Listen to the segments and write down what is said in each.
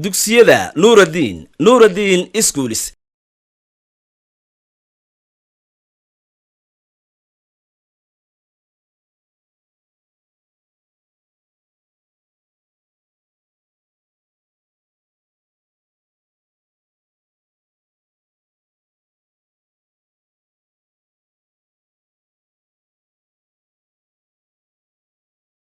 dugsiyada nuuraddiin schools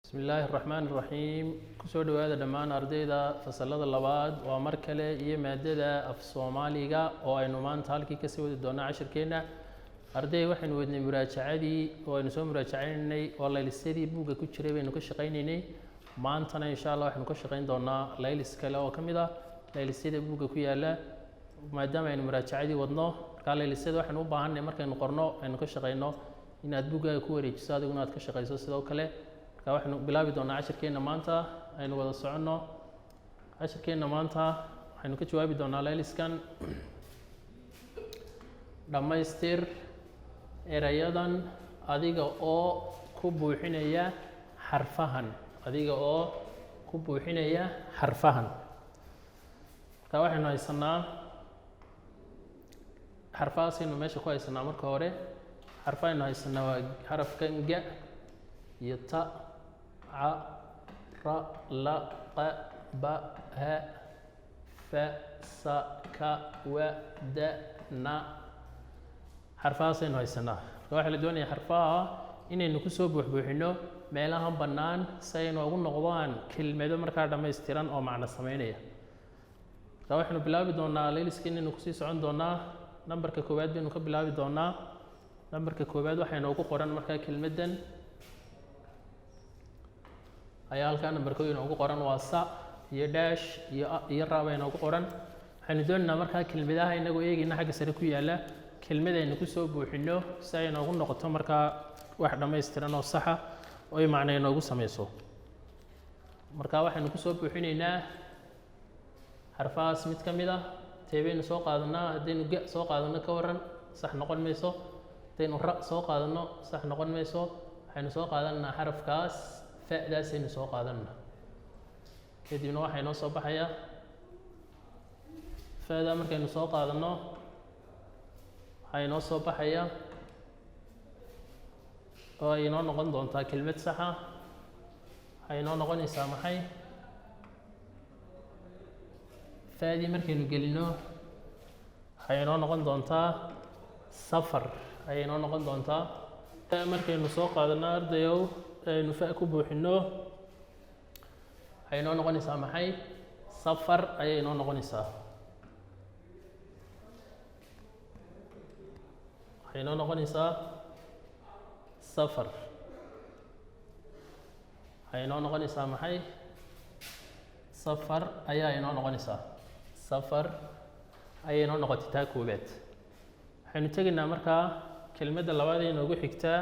بسم الله الرحمن الرحيم كسو دواada dhamaan ardayda fasalada labaad waa mar kale iyo maadada af Soomaaliga oo aynu maanta halkii ka sii wadi doonaa cashirkeena arday waxaynu wadnay muraajacadii oo aynu soo muraajacaynay oo laylisyadii buugga ku jiray baynu ka shaqaynaynay maantana insha Allah waxaynu ka shaqayn doonaa laylis kale oo kamid ah laylisyada buugga ku yaala maadaama aynu muraajacadii wadno marka laylisyada waxaynu u baahanay markaynu qorno aynu ka shaqayno inaad buugga ku wareejiso adiguna aad ka shaqayso sidoo kale waxaynu bilaabi doonaa cashirkeena maanta aynu wada soconno cashirkeena maanta waxaynu ka jawaabi doonaa layliskan dhamaystir erayadan adiga oo ku buuxinaya xarfahan marka waxaynu haysanaa xarfahaasaynu meesha ku haysanaa marka hore xarfahaynu haysanaa waa xarafkan ga iyo ta ع ر ل ق ب ه ف س ك و د ن xarfahaasaynu haysanaa marka waxaa la doonayaa xarfaha inaynu kusoo buuxbuuxino meelahan bannaan si aynu ugu noqdaan kelmado markaa dhammaystiran oo macno samaynaya marka waxaynu bilaabi doonaa layliska inaynu kusii socon doonaa nambarka koowaad baynu ka bilaabi doonaa nambarka koowaad waxaa inoogu qoran markaa kelmaddan ayaa halkaa nambarka inoogu qoran waa sa iyo dash iyo ra baa inoogu qoran waxaynu doonaynaa markaa kelmadaha inagoo eegayna xagga sare ku yaala kelmad aynu kusoo buuxino si ay inoogu noqoto markaa wax dhammaystiran oo saxa oo ay macno inoogu samayso marka waxaynu kusoo buuxinaynaa xarfahaas mid ka mid ah teebaynu soo qaadanaa haddaynu ga soo qaadano ka waran sax noqon mayso haddaynu ra soo qaadano sax noqon mayso waxaynu soo qaadanaa xarafkaas fa'daasaynu soo qaadanaa kadibna waxaa inoo soo baxaya fa'da markaynu soo qaadano waxaa inoo soo baxaya oo ay inoo noqon doontaa kelmad saxa waxay inoo noqonaysaa maxay fa'dii markaynu gelino waxay inoo noqon doontaa safar ayay inoo noqon doontaa markaynu soo qaadano ardayow aynu fa ku buuxino waxay inoo noqonaysaa maxay safar ayay inoo noqonaysaa waxay inoo noqonaysaa safar waxay inoo noqonaysaa maxay safar ayaa inoo noqonaysaa safar ayay inoo noqotay taa koobaad waxaynu tegaynaa markaa kelmadda labaad ee inoogu xigtaa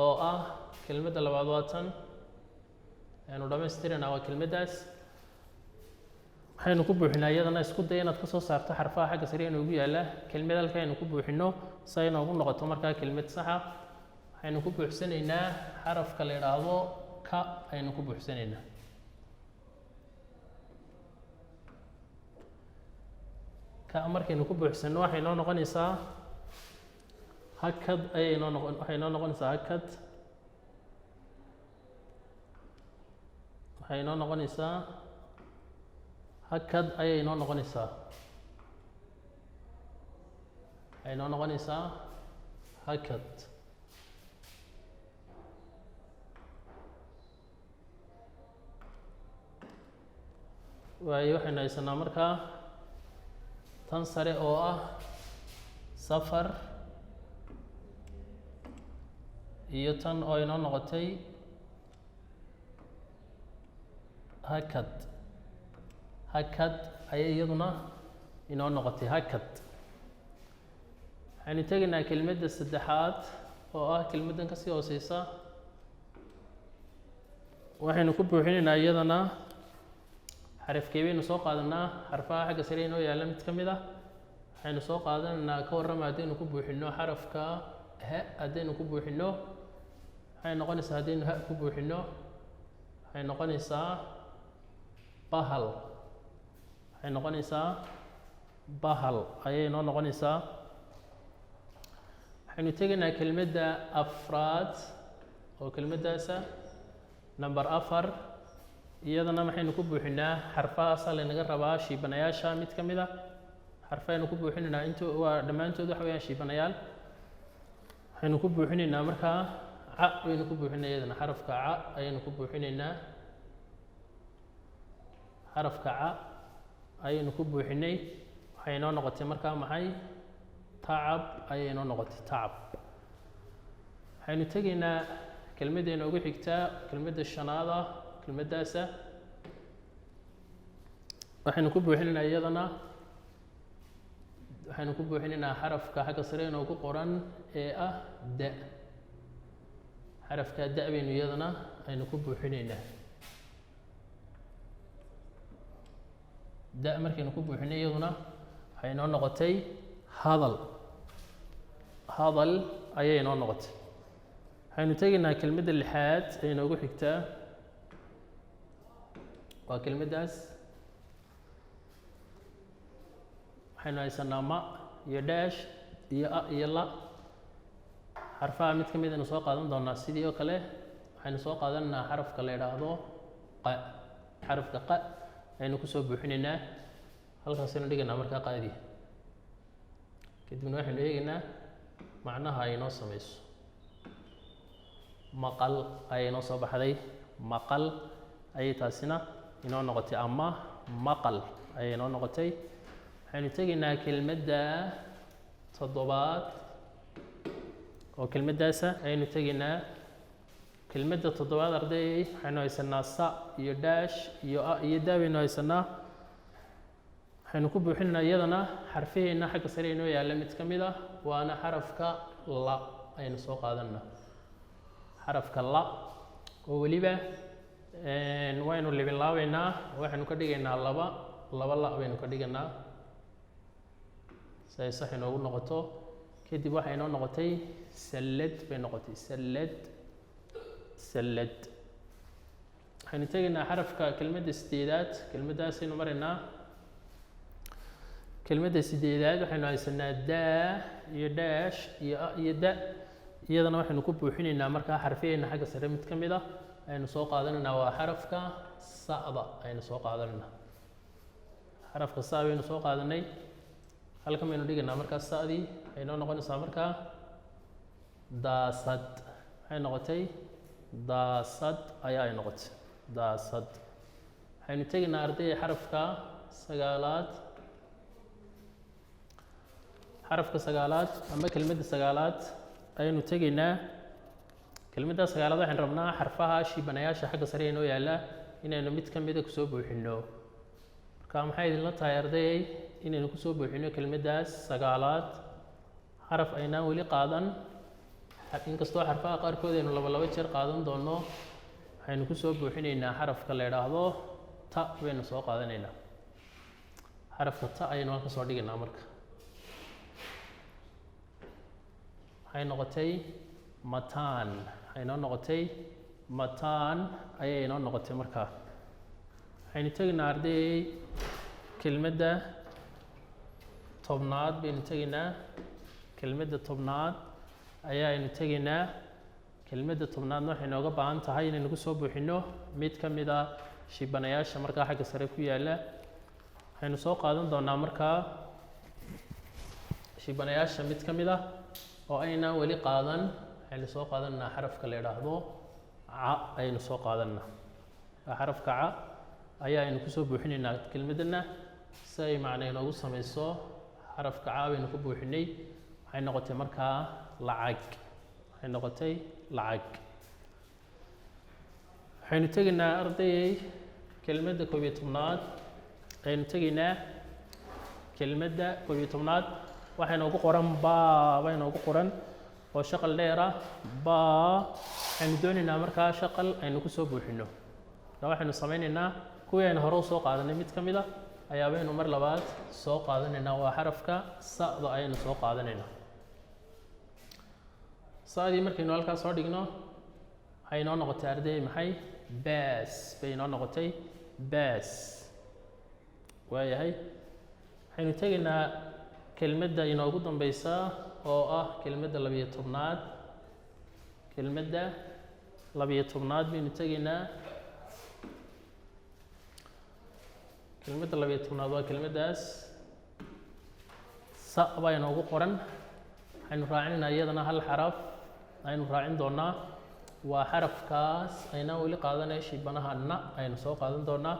oo ah kelmadda labaad waa tan aynu dhammaystirana waa kelmaddaas waxaynu ku buuxinaa iyadana isku day inaad ka soo saarto xarfaha xagga sare inoogu yaala kelmad halka aynu ku buuxino si ay inoogu noqoto markaa kelmad saxa waxaynu ku buuxsanaynaa xarafka la yidhaahdo ka aynu ku buuxsanaynaa ka markaynu ku buuxsano waxay inoo noqonaysaa hakad ayay inoo noqon waxay inoo noqonaysaa hakad waxay inoo noqonaysaa hakad ayay inoo noqonaysaa waxay inoo noqonaysaa hakad waayo waxaynu haysanaa markaa tan sare oo ah safar iyo tan oo inoo noqotay hakad ayay iyaduna inoo noqotay hakad waxaynu tegaynaa kelmadda saddexaad oo ah kelmaddan kasii hooseysa waxaynu ku buuxinaynaa iyadana xarafkee baynu soo qaadanaa xarfaha xagga sare inoo yaalla mid ka mid ah waxaynu soo qaadanaynaa ka warrama haddaynu ku buuxino xarafka ha haddaynu ku buuxino waxay noqonaysaa haddaynu ha ku buuxino waxay noqonaysaa bahal waxay noqonaysaa bahal ayay noo noqonaysaa. waxaynu tegaynaa kelmadda afraad oo kelmaddaasa number 4 iyadana maxaynu ku buuxinaa xarfahaasa laynaga rabaa shiibanayaasha mid ka mid a xarfaynu ku buuxinaynaa intu waa dhammaantood waxa weeyaan shiibanayaal. waxaynu ku buuxinaynaa markaa ca waynu ku buuxinaa iyadana xarafka ca ayaynu ku buuxinaynaa xarafka ca ayaynu ku buuxinay. waxay noo noqotay markaa maxay tacab ayay noo noqotay tacab. waxaynu tegaynaa kelmaddeena ugu xigtaa kelmadda shanaad ah kelmaddaasa waxaynu ku buuxinaynaa iyadana waxaynu ku buuxinaynaa xarafka xagga sare inoogu qoran ee ah da. xarafka da baynu iyadana aynu ku buuxinaynaa da. markaynu ku buuxinay iyaduna waxay noo noqotay hadal hadal ayay noo noqotay. waxaynu tegaynaa kelmadda lixaad ee inoogu xigtaa waa kelmaddaas waxaynu haysanaa ma iyo daash iyo a iyo la. xarfaha mid ka mid aynu soo qaadan doonaa sidii oo kale waxaynu soo qaadanaynaa xarafka la yidhaahdo qa. xarafka qa aynu kusoo buuxinaynaa halkaasaynu dhigaynaa markaa qaadi kadibna waxaynu eegaynaa macnaha ay noo samayso. maqal ayay noo soo baxday maqal ayay taasina inoo noqotay ama maqal ayay inoo noqotay. waxaynu tegaynaa kelmadda toddobaad oo kelmaddaasa ayaynu tegaynaa kelmadda toddobaad arday waxaynu haysanaa sa iyo daash iyo a iyo da baynu haysanaa. waxaynu ku buuxinaynaa iyadana xarfaheenna xagga sare inoo yaalla mid ka mid ah waana xarafka la ayaynu soo qaadanaa xarafka la oo weliba waynu libinlaabaynaa waxaynu ka dhigaynaa laba la baynu ka dhiganaa si ay sax inoogu noqoto. kadib waxay inoo noqotay sallad bay noqotay sallad sallad. waxaynu tegaynaa xarafka kelmadda sideedaad kelmaddaasaynu maraynaa kelmadda sideedaad waxaynu haysanaa daa iyo daash iyo a iyo da. iyadana waxaynu ku buuxinaynaa markaa xarfaheenna xagga sare mid ka mid ah aynu soo qaadanaynaa waa xarafka sa'da aynu soo qaadanaynaa xarafka sa baynu soo qaadanay halkan baynu dhigaynaa markaa sa'dii waxay noo noqonaysaa markaa daasad. waxay noqotay daasad ayaa ay noqotay daasad. waxaynu tegaynaa ardayda xarafka sagaalaad xarafka sagaalaad ama kelmadda sagaalaad ayaynu tegaynaa. kelmadda sagaalaad waxaynu rabnaa xarfaha shiibanayaasha xagga sare inoo yaalla inaynu mid ka mida kusoo buuxinno. marka maxay idinla tahay ardayay inaynu kusoo buuxinno kelmaddaas sagaalaad xaraf aynaan weli qaadan inkastoo xarfaha qaarkood aynu laba jeer qaadan doono. waxaynu kusoo buuxinaynaa xarafka la yidhaahdo ta baynu soo qaadanaynaa xarafka ta ayaynu halka soo dhigaynaa marka waxay noqotay mataan waxay noo noqotay mataan ayay inoo noqotay markaa. waxaynu tegaynaa ardayay kelmadda tobnaad baynu tegaynaa kelmadda tobnaad ayaaynu tegaynaa. kelmadda tobnaadna waxay nooga baahan tahay inaynu ku soo buuxinno mid ka mid a shiibanayaasha markaa xagga sare ku yaalla. waxaynu soo qaadan doonaa markaa shiibanayaasha mid ka mid ah oo aynaan weli qaadan. waxaynu soo qaadanaa xarafka la yidhaahdo ca ayaynu soo qaadanaa xarafka ca ayaa aynu kusoo buuxinaynaa kelmaddana si ay macna inoogu samayso. xarafka ca baynu ku buuxinay waxay noqotay markaa lacag waxay noqotay lacag. waxaynu tegaynaa ardayay kelmadda 11aad ayaynu tegaynaa kelmadda 11aad waxay noogu qoran baa bay noogu qoran oo shaqal dheer ah baa. waxaynu doonaynaa markaa shaqal aynu ku soo buuxinno. marka waxaynu samaynaynaa kuwii aynu hore u soo qaadanay mid ka mid ah ayaa baynu mar labaad soo qaadanaynaa waa xarafka sa'da ayaynu soo qaadanaynaa. sa'dii markaynu halkaas soo dhigno waxay inoo noqotay arday maxay baas bay inoo noqotay baas waayahay waxaynu tegaynaa kelmadda inoogu dambaysa oo ah kelmadda 12aad kelmadda 12aad baynu tegaynaa kelmadda 12aad waa kelmaddaas sa baa inoogu qoran waxaynu raacinaynaa iyadana hal xaraf aynu raacin doonaa waa xarafkaas aynaan weli qaadanay shibanaha na aynu soo qaadan doonaa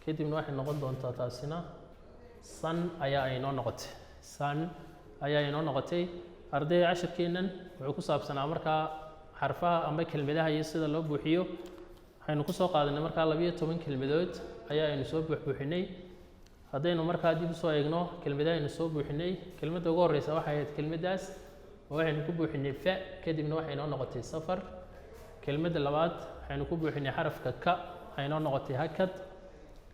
kadibna waxay noqon doontaa taasina san ayaa inoo noqotay san ayaa inoo noqotay ardayda cashirkeennan wuxuu ku saabsanaa markaa xarfaha ama kelmadaha iyo sida loo buuxiyo waxaynu ku soo qaadanay markaa 12 kelmadood ayaa aynu soo buuxinay haddaynu markaa dib usoo eegno kelmadaha aynu soo buuxinay kelmadda ugu horreysa waxay ahayd kelmaddaas oo waxaynu ku buuxinay fa kadibna waxay inoo noqotay safar kelmadda labaad waxaynu ku buuxinay xarafka ka waxay inoo noqotay hakad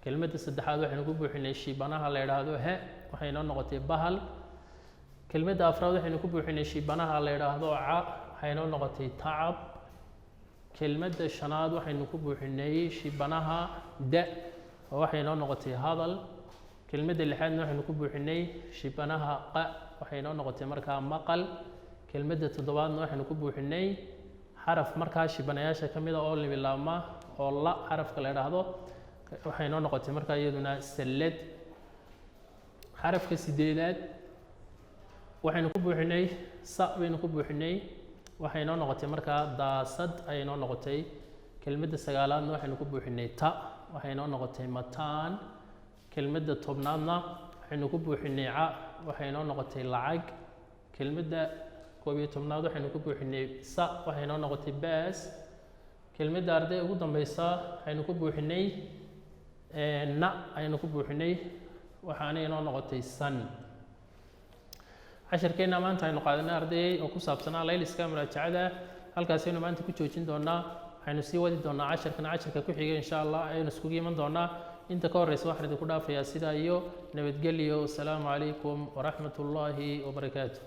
kelmadda saddexaad waxaynu ku buuxinay shibanaha la yidhaahdo he waxay inoo noqotay bahal kelmadda afraad waxaynu ku buuxinay shibanaha la yidhaahdo ca waxay inoo noqotay tacab kelmadda shanaad waxaynu ku buuxinay shibanaha da oo waxay inoo noqotay hadal kelmadda lixaadna waxaynu ku buuxinay shibanaha qa waxay inoo noqotay markaa maqal kelmadda toddobaadna waxaynu ku buuxinay xaraf markaa shibanayaasha ka mid a oo libilaabma oo la xarafka la yidhaahdo waxay inoo noqotay markaa iyaduna sallad xarafka sideedaad waxaynu ku buuxinay sa baynu ku buuxinay waxay inoo noqotay markaa daasad ayay inoo noqotay kelmadda sagaalaadna waxaynu ku buuxinay ta waxay inoo noqotay mataan kelmadda tobnaadna waxaynu ku buuxinay ca waxay inoo noqotay lacag kelmadda 11aad waxaynu ku buuxinay sa waxay inoo noqotay baas kelmadda arday ugu dambaysa waxaynu ku buuxinay na ayaynu ku buuxinay waxaana inoo noqotay san cashirkeenna maanta aynu qaadanay arday oo ku saabsanaa layliska muraajacada halkaasaynu maanta ku joojin doonaa waxaynu sii wadi doonaa casharka ku xiga insha allah ayaynu iskugu iman doonaa inta ka horreysa waxaan idinku dhaafayaa sidaa iyo nabadgelyo wasalaamu calaykum waraxmat ullaahi wabarakaatu